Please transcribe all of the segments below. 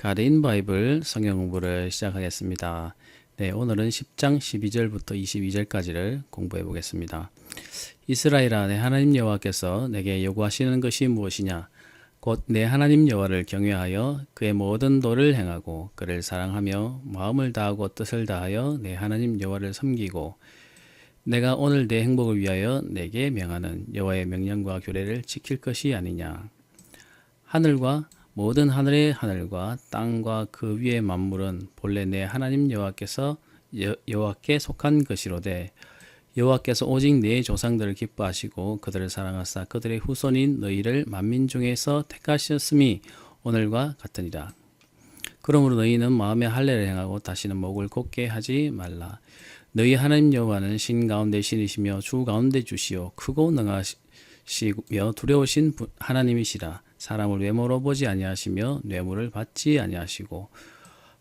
가린 바이블 성경 공부를 시작하겠습니다. 네, 오늘은 10장 12절부터 22절까지를 공부해 보겠습니다. 이스라엘아, 내 하나님 여호와께서 내게 요구하시는 것이 무엇이냐? 곧 내 하나님 여호와를 경외하여 그의 모든 도를 행하고 그를 사랑하며 마음을 다하고 뜻을 다하여 내 하나님 여호와를 섬기고 내가 오늘 내 행복을 위하여 내게 명하는 여호와의 명령과 규례를 지킬 것이 아니냐? 하늘과 모든 하늘의 하늘과 땅과 그 위의 만물은 본래 내 하나님 여호와께서 여호와께 속한 것이로되 여호와께서 오직 네 조상들을 기뻐하시고 그들을 사랑하사 그들의 후손인 너희를 만민 중에서 택하셨음이 오늘과 같으니라. 그러므로 너희는 마음의 할례를 행하고 다시는 목을 곧게 하지 말라. 너희 하나님 여호와는 신 가운데 신이시며 주 가운데 주시오 크고 능하시며 두려우신 하나님이시라. 사람을 외모로 보지 아니하시며 뇌물을 받지 아니하시고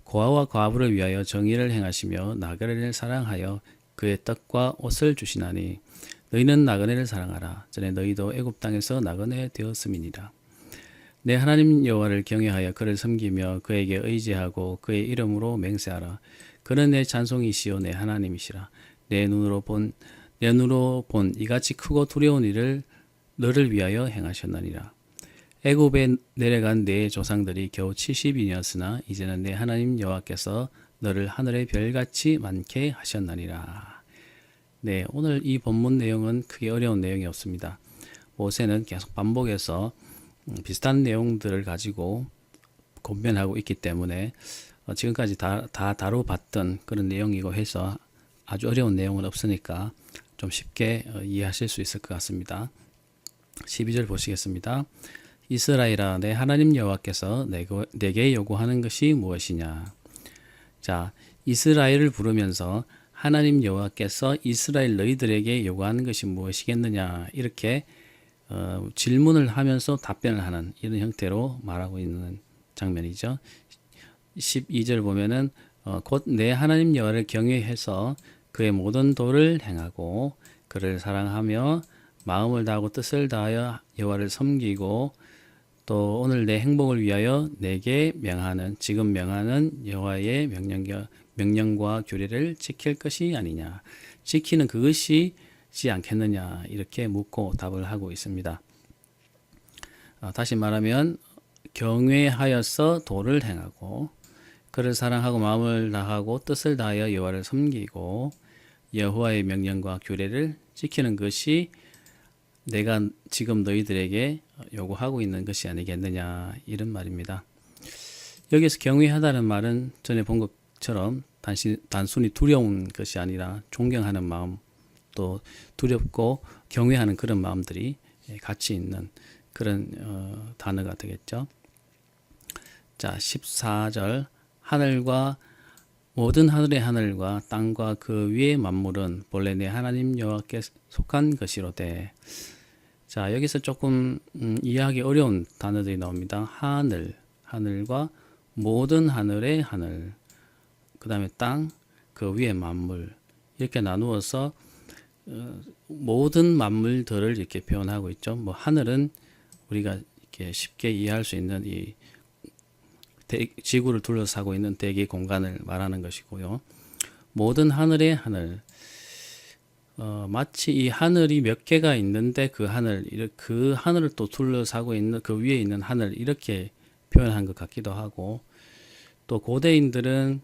고아와 과부를 위하여 정의를 행하시며 나그네를 사랑하여 그의 떡과 옷을 주시나니 너희는 나그네를 사랑하라. 전에 너희도 애굽 땅에서 나그네 되었음이니라. 내 하나님 여호와를 경외하여 그를 섬기며 그에게 의지하고 그의 이름으로 맹세하라. 그는 내 찬송이시요 내 하나님이시라. 내 눈으로 본 이같이 크고 두려운 일을 너를 위하여 행하셨나니라. 애굽에 내려간 네 조상들이 겨우 70인이었으나 이제는 내 하나님 여호와께서 너를 하늘의 별같이 많게 하셨나니라. 네, 오늘 이 본문 내용은 크게 어려운 내용이 없습니다. 모세는 계속 반복해서 비슷한 내용들을 가지고 권면하고 있기 때문에 지금까지 다 다뤄봤던 그런 내용이고 해서 아주 어려운 내용은 없으니까 좀 쉽게 이해하실 수 있을 것 같습니다. 12절 보시겠습니다. 이스라엘아, 내 하나님 여호와께서 내게 요구하는 것이 무엇이냐? 자, 이스라엘을 부르면서 하나님 여호와께서 이스라엘 너희들에게 요구하는 것이 무엇이겠느냐? 이렇게 질문을 하면서 답변을 하는 이런 형태로 말하고 있는 장면이죠. 12절 보면은 곧 내 하나님 여호와를 경외해서 그의 모든 도를 행하고 그를 사랑하며 마음을 다하고 뜻을 다하여 여호와를 섬기고 또 오늘 내 행복을 위하여 내게 지금 명하는 여호와의 명령과 규례를 지킬 것이 아니냐. 지키는 그것이지 않겠느냐. 이렇게 묻고 답을 하고 있습니다. 다시 말하면 경외하여서 도를 행하고 그를 사랑하고 마음을 다하고 뜻을 다하여 여호와를 섬기고 여호와의 명령과 규례를 지키는 것이 내가 지금 너희들에게 요구하고 있는 것이 아니겠느냐 이런 말입니다. 여기서 경외하다는 말은 전에 본 것처럼 단순히 두려운 것이 아니라 존경하는 마음 또 두렵고 경외하는 그런 마음들이 같이 있는 그런 단어가 되겠죠. 자, 14절 하늘과 모든 하늘의 하늘과 땅과 그 위의 만물은 본래 내 하나님 여호와께 속한 것이로되. 자, 여기서 조금 이해하기 어려운 단어들이 나옵니다. 하늘과 모든 하늘의 하늘, 그 다음에 땅, 그 위의 만물 이렇게 나누어서 모든 만물들을 이렇게 표현하고 있죠. 뭐 하늘은 우리가 이렇게 쉽게 이해할 수 있는 이 지구를 둘러싸고 있는 대기 공간을 말하는 것이고요. 모든 하늘의 하늘, 마치 이 하늘이 몇 개가 있는데 그 하늘을 또 둘러싸고 있는 그 위에 있는 하늘 이렇게 표현한 것 같기도 하고 또 고대인들은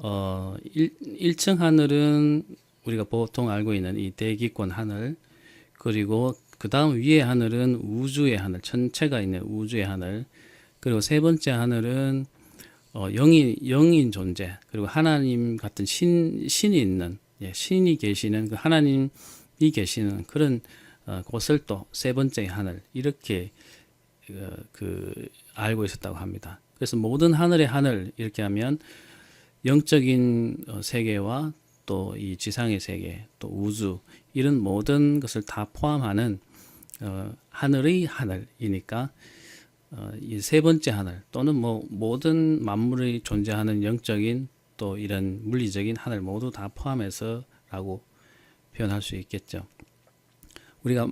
1층 하늘은 우리가 보통 알고 있는 이 대기권 하늘 그리고 그 다음 위의 하늘은 우주의 하늘, 천체가 있는 우주의 하늘 그리고 세 번째 하늘은 영인 존재 그리고 하나님 같은 신이 있는 신이 계시는 그 하나님이 계시는 그런 곳을 또 세 번째 하늘 이렇게 알고 있었다고 합니다. 그래서 모든 하늘의 하늘 이렇게 하면 영적인 세계와 또 이 지상의 세계 또 우주 이런 모든 것을 다 포함하는 하늘의 하늘이니까 이 세 번째 하늘 또는 뭐 모든 만물이 존재하는 영적인 또 이런 물리적인 하늘 모두 다 포함해서라고 표현할 수 있겠죠. 우리가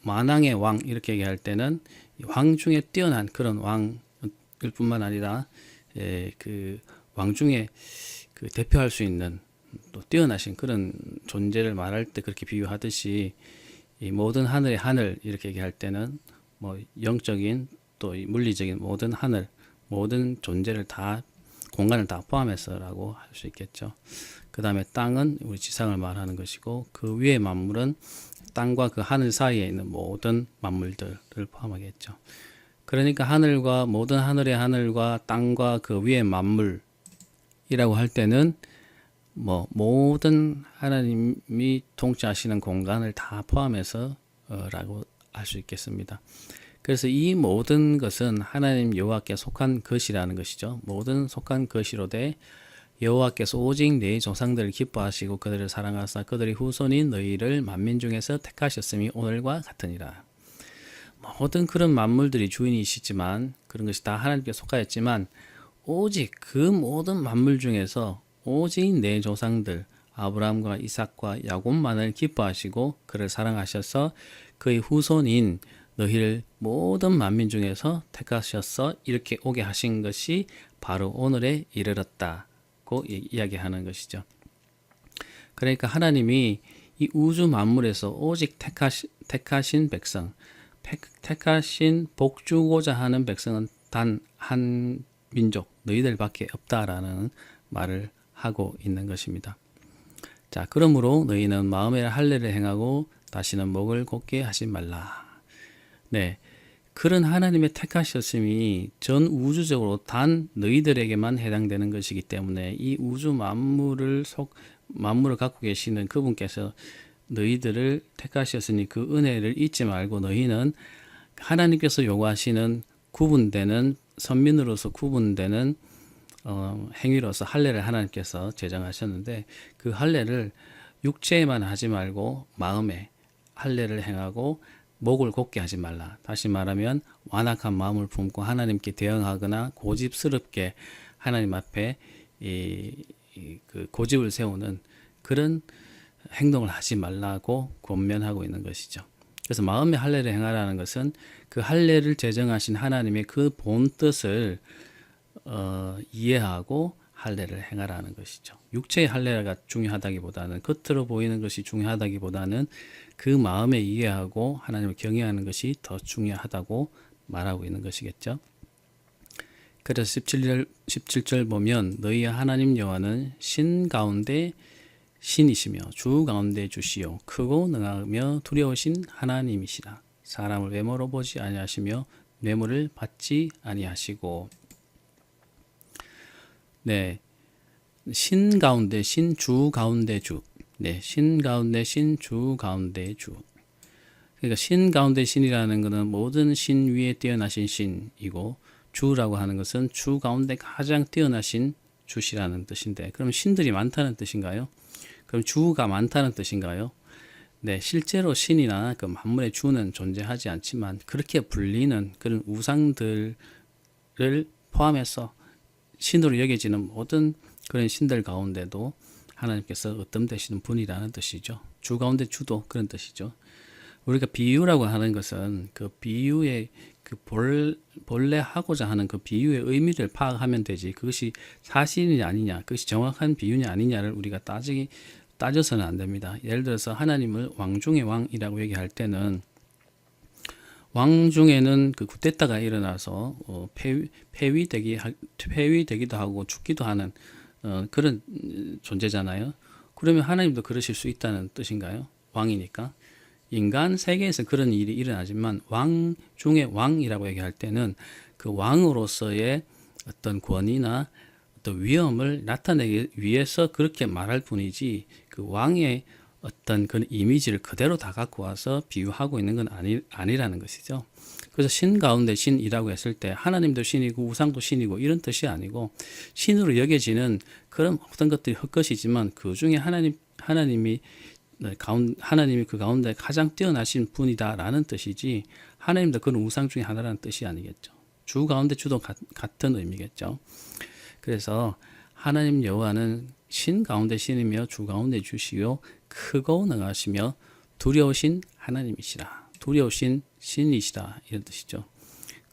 만왕의 왕 이렇게 얘기할 때는 왕 중에 뛰어난 그런 왕 뿐만 아니라 그 왕 중에 그 대표할 수 있는 또 뛰어나신 그런 존재를 말할 때 그렇게 비유하듯이 이 모든 하늘의 하늘 이렇게 얘기할 때는 뭐 영적인 또 이 물리적인 모든 하늘 모든 존재를 다 공간을 다 포함해서라고 할 수 있겠죠. 그 다음에 땅은 우리 지상을 말하는 것이고 그 위의 만물은 땅과 그 하늘 사이에 있는 모든 만물들을 포함하겠죠. 그러니까 하늘과 모든 하늘의 하늘과 땅과 그 위의 만물이라고 할 때는 뭐 모든 하나님이 통치하시는 공간을 다 포함해서 라고 할 수 있겠습니다. 그래서 이 모든 것은 하나님 여호와께 속한 것이라는 것이죠. 모든 속한 것이로되 여호와께서 오직 네 조상들을 기뻐하시고 그들을 사랑하사 그들의 후손인 너희를 만민 중에서 택하셨음이 오늘과 같으니라. 모든 그런 만물들이 주인이시지만 그런 것이 다 하나님께 속하였지만 오직 그 모든 만물 중에서 오직 내 조상들 아브라함과 이삭과 야곱만을 기뻐하시고 그를 사랑하셔서 그의 후손인 너희를 모든 만민 중에서 택하셔서 이렇게 오게 하신 것이 바로 오늘에 이르렀다고 이야기하는 것이죠. 그러니까 하나님이 이 우주 만물에서 오직 택하신 백성, 택하신 복주고자 하는 백성은 단 한 민족, 너희들밖에 없다라는 말을 하고 있는 것입니다. 자, 그러므로 너희는 마음의 할례를 행하고 다시는 목을 곧게 하지 말라. 네, 그런 하나님의 택하셨음이 전 우주적으로 단 너희들에게만 해당되는 것이기 때문에 이 우주 만물을 갖고 계시는 그분께서 너희들을 택하셨으니 그 은혜를 잊지 말고 너희는 하나님께서 요구하시는 구분되는 선민으로서 구분되는 행위로서 할례를 하나님께서 제정하셨는데 그 할례를 육체에만 하지 말고 마음에 할례를 행하고 목을 곧게 하지 말라. 다시 말하면 완악한 마음을 품고 하나님께 대응하거나 고집스럽게 하나님 앞에 그 고집을 세우는 그런 행동을 하지 말라고 권면하고 있는 것이죠. 그래서 마음의 할례를 행하라는 것은 그 할례를 제정하신 하나님의 그 본 뜻을 이해하고 할례를 행하라는 것이죠. 육체의 할례가 중요하다기보다는 겉으로 보이는 것이 중요하다기보다는 그 마음에 이해하고 하나님을 경외하는 것이 더 중요하다고 말하고 있는 것이겠죠. 그래서 17절 보면 너희 하나님 여호와는 신 가운데 신이시며 주 가운데 주시요 크고 능하며 두려우신 하나님이시라. 사람을 외모로 보지 아니하시며 뇌물을 받지 아니하시고. 네, 신 가운데 신, 주 가운데 주. 네, 신 가운데 신, 주 가운데 주. 그러니까 신 가운데 신이라는 것은 모든 신 위에 뛰어나신 신이고 주라고 하는 것은 주 가운데 가장 뛰어나신 주시라는 뜻인데, 그럼 신들이 많다는 뜻인가요? 그럼 주가 많다는 뜻인가요? 네, 실제로 신이나 그 만물의 주는 존재하지 않지만 그렇게 불리는 그런 우상들을 포함해서 신으로 여겨지는 모든 그런 신들 가운데도 하나님께서 어뜸되시는 분이라는 뜻이죠. 주 가운데 주도 그런 뜻이죠. 우리가 비유라고 하는 것은 그 비유의 그 본래 하고자 하는 그 비유의 의미를 파악하면 되지, 그것이 사실이냐 아니냐, 그것이 정확한 비유냐 아니냐를 우리가 따져서는 안 됩니다. 예를 들어서 하나님을 왕 중의 왕이라고 얘기할 때는 왕 중에는 그 쿠데타가 일어나서 폐위되기도 하고 죽기도 하는 그런 존재잖아요. 그러면 하나님도 그러실 수 있다는 뜻인가요? 왕이니까. 인간 세계에서 그런 일이 일어나지만 왕 중에 왕이라고 얘기할 때는 그 왕으로서의 어떤 권위나 어떤 위엄을 나타내기 위해서 그렇게 말할 뿐이지 그 왕의 어떤 그런 이미지를 그대로 다 갖고 와서 비유하고 있는 건 아니라는 것이죠. 그래서 신 가운데 신이라고 했을 때 하나님도 신이고 우상도 신이고 이런 뜻이 아니고 신으로 여겨지는 그런 어떤 것들이 헛것이지만 그 중에 하나님이 그 가운데 가장 뛰어나신 분이다라는 뜻이지 하나님도 그런 우상 중에 하나라는 뜻이 아니겠죠. 주 가운데 주도 같은 의미겠죠. 그래서 하나님 여호와는 신 가운데 신이며 주 가운데 주시요 크고 능하시며 두려우신 하나님이시라. 두려우신 신이시라 이런 뜻이죠.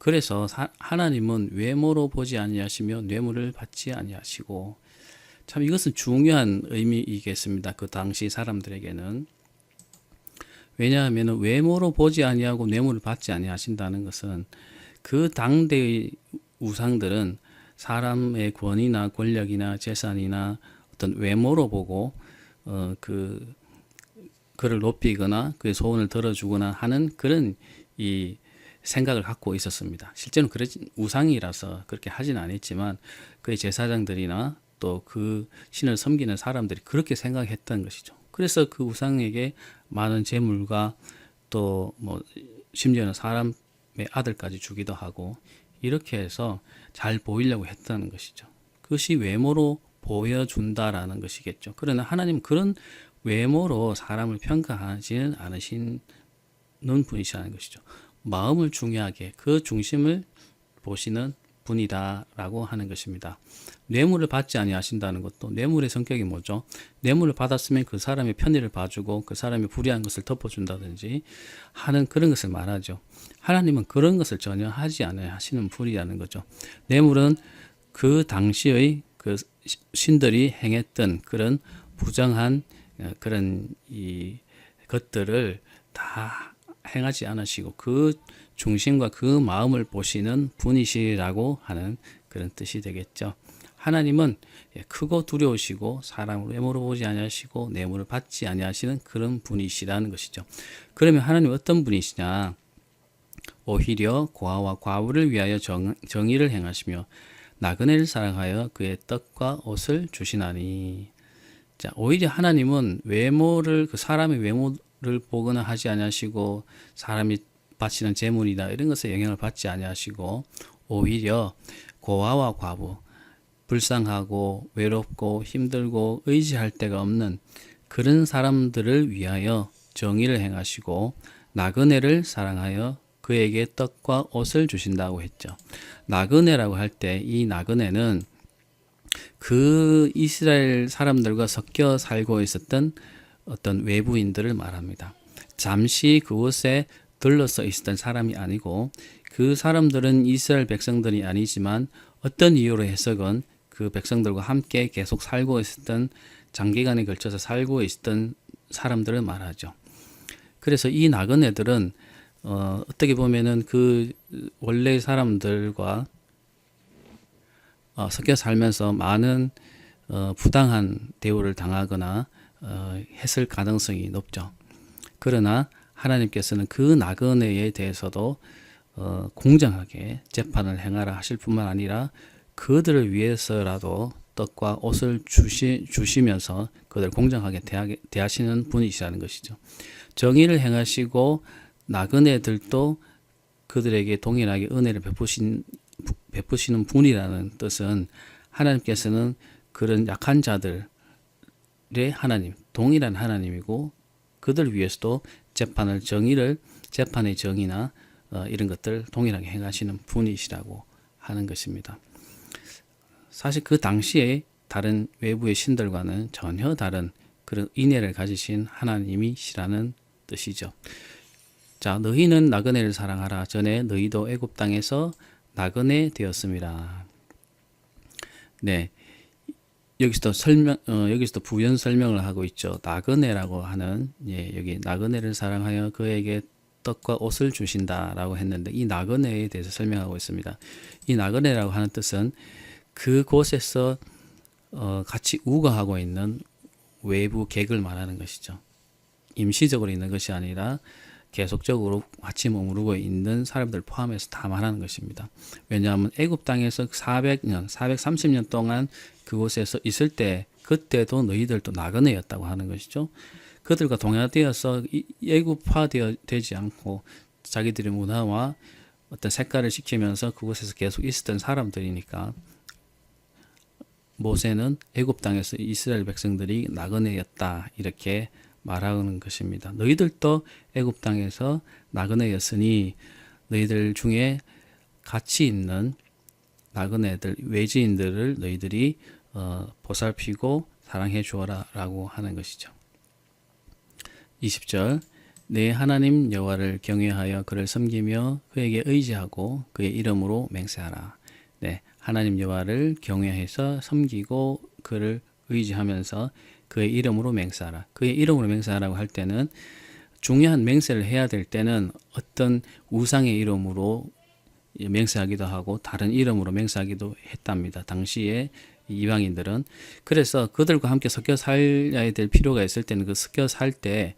그래서 하나님은 외모로 보지 아니하시며 뇌물을 받지 아니하시고, 참 이것은 중요한 의미이겠습니다. 그 당시 사람들에게는. 왜냐하면 외모로 보지 아니하고 뇌물을 받지 아니하신다는 것은 그 당대의 우상들은 사람의 권위나 권력이나 재산이나 어떤 외모로 보고 그를 높이거나 그의 소원을 들어주거나 하는 그런 이 생각을 갖고 있었습니다. 실제는 우상이라서 그렇게 하진 않았지만 그의 제사장들이나 또 그 신을 섬기는 사람들이 그렇게 생각했던 것이죠. 그래서 그 우상에게 많은 재물과 또 뭐 심지어는 사람의 아들까지 주기도 하고 이렇게 해서 잘 보이려고 했다는 것이죠. 그것이 외모로 보여준다라는 것이겠죠. 그러나 하나님 그런 외모로 사람을 평가하지는 않으시는 분이시라는 것이죠. 마음을 중요하게 그 중심을 보시는 분이다라고 하는 것입니다. 뇌물을 받지 아니하신다는 것도 뇌물의 성격이 뭐죠? 뇌물을 받았으면 그 사람의 편의를 봐주고 그 사람이 불의한 것을 덮어준다든지 하는 그런 것을 말하죠. 하나님은 그런 것을 전혀 하지 않으시는 분이라는 거죠. 뇌물은 그 당시의 그 신들이 행했던 그런 부정한 그런 이 것들을 다 행하지 않으시고 그 중심과 그 마음을 보시는 분이시라고 하는 그런 뜻이 되겠죠. 하나님은 크고 두려우시고 사람을 외모로 보지 아니하시고 뇌물을 받지 아니하시는 그런 분이시라는 것이죠. 그러면 하나님 어떤 분이시냐? 오히려 고아와 과부를 위하여 정의를 행하시며 나그네를 사랑하여 그의 떡과 옷을 주시나니. 자, 오히려 하나님은 외모를 그 사람의 외모를 보거나 하지 아니하시고 사람이 바치는 재물이나 이런 것에 영향을 받지 아니하시고 오히려 고아와 과부, 불쌍하고 외롭고 힘들고 의지할 데가 없는 그런 사람들을 위하여 정의를 행하시고 나그네를 사랑하여 그에게 떡과 옷을 주신다고 했죠. 나그네라고 할 때 이 나그네는 그 이스라엘 사람들과 섞여 살고 있었던 어떤 외부인들을 말합니다. 잠시 그곳에 들러서 있었던 사람이 아니고 그 사람들은 이스라엘 백성들이 아니지만 어떤 이유로 해석은 그 백성들과 함께 계속 살고 있었던 장기간에 걸쳐서 살고 있었던 사람들을 말하죠. 그래서 이 나그네들은 어떻게 보면은 그 원래 사람들과 섞여 살면서 많은 부당한 대우를 당하거나 했을 가능성이 높죠. 그러나 하나님께서는 그 나그네에 대해서도 공정하게 재판을 행하라 하실 뿐만 아니라 그들을 위해서라도 떡과 옷을 주시면서 그들을 공정하게 대하시는 분이시라는 것이죠. 정의를 행하시고 나그네들도 그들에게 동일하게 은혜를 베푸시는 분이라는 뜻은 하나님께서는 그런 약한 자들의 하나님, 동일한 하나님이고 그들 위해서도 재판의 정의나 이런 것들 동일하게 행하시는 분이시라고 하는 것입니다. 사실 그 당시에 다른 외부의 신들과는 전혀 다른 그런 인애를 가지신 하나님이시라는 뜻이죠. 자, 너희는 나그네를 사랑하라. 전에 너희도 애굽 땅에서 나그네 되었습니다. 네, 여기서도 부연 설명을 하고 있죠. 나그네라고 하는 여기 나그네를 사랑하여 그에게 떡과 옷을 주신다라고 했는데 이 나그네에 대해서 설명하고 있습니다. 이 나그네라고 하는 뜻은 그곳에서 같이 우거하고 있는 외부 객을 말하는 것이죠. 임시적으로 있는 것이 아니라 계속적으로 같이 머무르고 있는 사람들 포함해서 다 말하는 것입니다. 왜냐하면 애굽 땅에서 430년 동안 그곳에서 있을 때 그때도 너희들도 나그네였다고 하는 것이죠. 그들과 동화되어서 애굽화되지 않고 자기들의 문화와 어떤 색깔을 지키면서 그곳에서 계속 있었던 사람들이니까 모세는 애굽 땅에서 이스라엘 백성들이 나그네였다 이렇게 말하는 것입니다. 너희들도 애굽 땅에서 나그네였으니 너희들 중에 같이 있는 나그네들 외지인들을 너희들이 보살피고 사랑해 주어라 라고 하는 것이죠. 20절 내 하나님 여호와를 경외하여 그를 섬기며 그에게 의지하고 그의 이름으로 맹세하라. 네, 하나님 여호와를 경외해서 섬기고 그를 의지하면서 그의 이름으로 맹세하라. 그의 이름으로 맹세하라고 할 때는 중요한 맹세를 해야 될 때는 어떤 우상의 이름으로 맹세하기도 하고 다른 이름으로 맹세하기도 했답니다. 당시에 이방인들은. 그래서 그들과 함께 섞여 살아야 될 필요가 있을 때는 그 섞여 살 때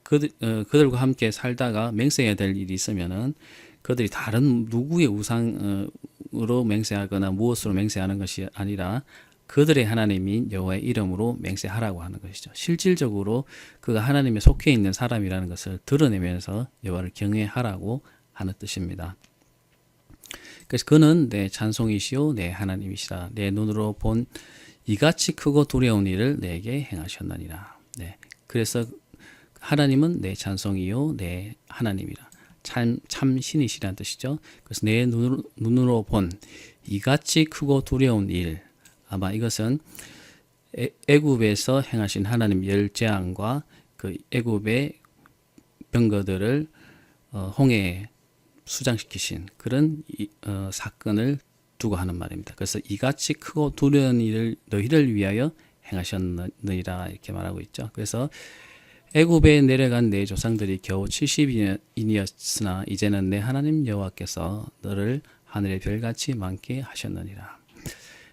그들과 함께 살다가 맹세해야 될 일이 있으면은 그들이 다른 누구의 우상으로 맹세하거나 무엇으로 맹세하는 것이 아니라 그들의 하나님인 여호와의 이름으로 맹세하라고 하는 것이죠. 실질적으로 그가 하나님에 속해 있는 사람이라는 것을 드러내면서 여호와를 경외하라고 하는 뜻입니다. 그래서 그는 내 찬송이시오 내 하나님이시라. 내 눈으로 본 이같이 크고 두려운 일을 내게 행하셨느니라. 네. 그래서 하나님은 내 찬송이요 내 하나님이라. 참 신이시라는 뜻이죠. 그래서 내 눈으로 본 이같이 크고 두려운 일, 아마 이것은 애굽에서 행하신 하나님 열재앙과 그 애굽의 병거들을 홍해에 수장시키신 그런 사건을 두고 하는 말입니다. 그래서 이같이 크고 두려운 일을 너희를 위하여 행하셨느니라 이렇게 말하고 있죠. 그래서 애굽에 내려간 내 조상들이 겨우 70인이었으나 이제는 내 하나님 여호와께서 너를 하늘의 별같이 많게 하셨느니라.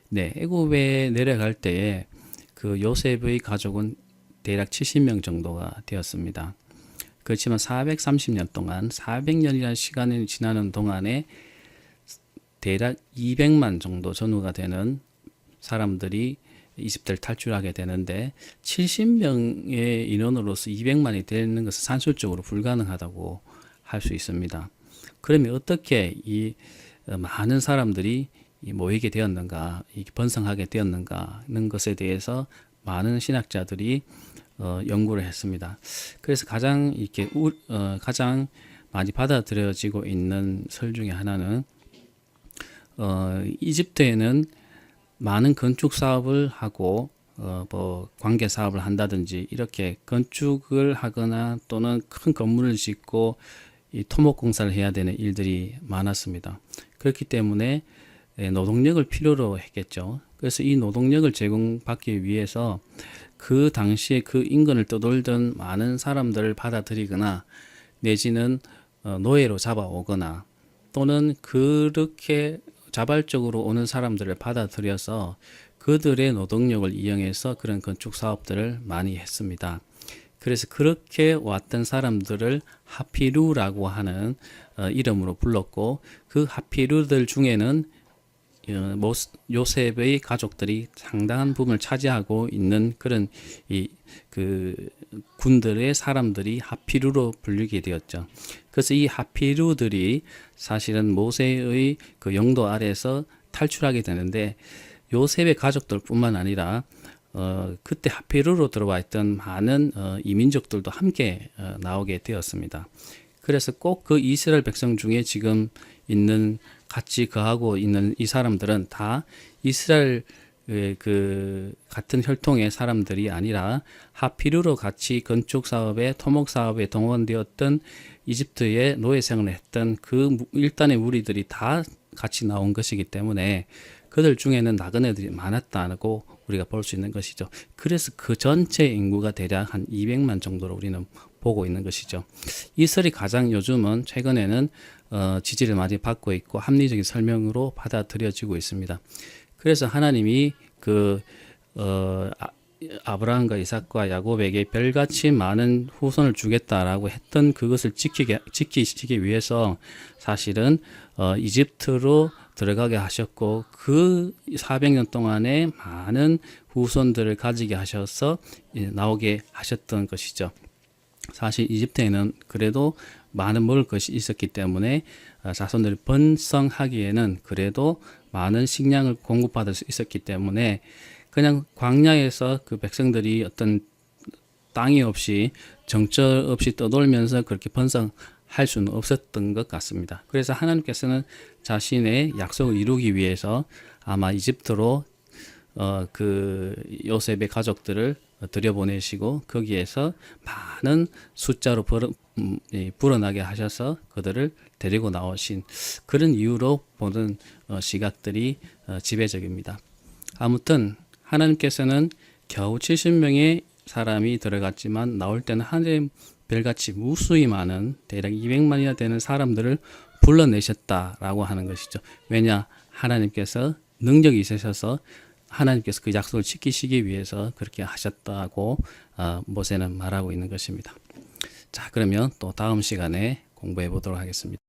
네, 애굽에 내려갈 때에 그 요셉의 가족은 대략 70명 정도가 되었습니다. 그렇지만 430년 동안 400년이라는 시간이 지나는 동안에 대략 200만 정도 전후가 되는 사람들이 이집트를 탈출하게 되는데 70명의 인원으로서 200만이 되는 것은 산술적으로 불가능하다고 할 수 있습니다. 그러면 어떻게 이 많은 사람들이 모이게 되었는가, 번성하게 되었는가 하는 것에 대해서 많은 신학자들이 연구를 했습니다. 그래서 가장 많이 받아들여지고 있는 설 중에 하나는 이집트에는 많은 건축 사업을 하고 뭐 관계 사업을 한다든지 이렇게 건축을 하거나 또는 큰 건물을 짓고 이 토목 공사를 해야 되는 일들이 많았습니다. 그렇기 때문에 노동력을 필요로 했겠죠. 그래서 이 노동력을 제공받기 위해서 그 당시에 그 인근을 떠돌던 많은 사람들을 받아들이거나 내지는 노예로 잡아오거나 또는 그렇게 자발적으로 오는 사람들을 받아들여서 그들의 노동력을 이용해서 그런 건축 사업들을 많이 했습니다. 그래서 그렇게 왔던 사람들을 하피루라고 하는 이름으로 불렀고 그 하피루들 중에는 요셉의 가족들이 상당한 부분을 차지하고 있는 그런 그 군들의 사람들이 하피루로 불리게 되었죠. 그래서 이 하피루들이 사실은 모세의 그 영도 아래에서 탈출하게 되는데 요셉의 가족들뿐만 아니라 그때 하피루로 들어와 있던 많은 이민족들도 함께 나오게 되었습니다. 그래서 꼭 그 이스라엘 백성 중에 지금 있는 같이 거하고 있는 이 사람들은 다 이스라엘 그 같은 혈통의 사람들이 아니라 하피루로 같이 건축 사업에 토목 사업에 동원되었던 이집트의 노예 생활을 했던 그 일단의 무리들이 다 같이 나온 것이기 때문에 그들 중에는 나그네들이 많았다고 우리가 볼 수 있는 것이죠. 그래서 그 전체 인구가 대략 한 200만 정도로 우리는 보고 있는 것이죠. 이 설이 가장 요즘은 최근에는 지지를 많이 받고 있고 합리적인 설명으로 받아들여지고 있습니다. 그래서 하나님이 아브라함과 이삭과 야곱에게 별같이 많은 후손을 주겠다라고 했던 그것을 지키시기 위해서 사실은 이집트로 들어가게 하셨고 그 400년 동안에 많은 후손들을 가지게 하셔서 나오게 하셨던 것이죠. 사실 이집트에는 그래도 많은 먹을 것이 있었기 때문에 자손들이 번성하기에는 그래도 많은 식량을 공급받을 수 있었기 때문에 그냥 광야에서 그 백성들이 어떤 땅이 없이 정처 없이 떠돌면서 그렇게 번성할 수는 없었던 것 같습니다. 그래서 하나님께서는 자신의 약속을 이루기 위해서 아마 이집트로 그 요셉의 가족들을 들여보내시고 거기에서 많은 숫자로 불어나게 하셔서 그들을 데리고 나오신 그런 이유로 보는 시각들이 지배적입니다. 아무튼 하나님께서는 겨우 70명의 사람이 들어갔지만 나올 때는 하늘의 별같이 무수히 많은 대략 200만이나 되는 사람들을 불러내셨다라고 하는 것이죠. 왜냐? 하나님께서 능력이 있으셔서 하나님께서 그 약속을 지키시기 위해서 그렇게 하셨다고 모세는 말하고 있는 것입니다. 자, 그러면 또 다음 시간에 공부해 보도록 하겠습니다.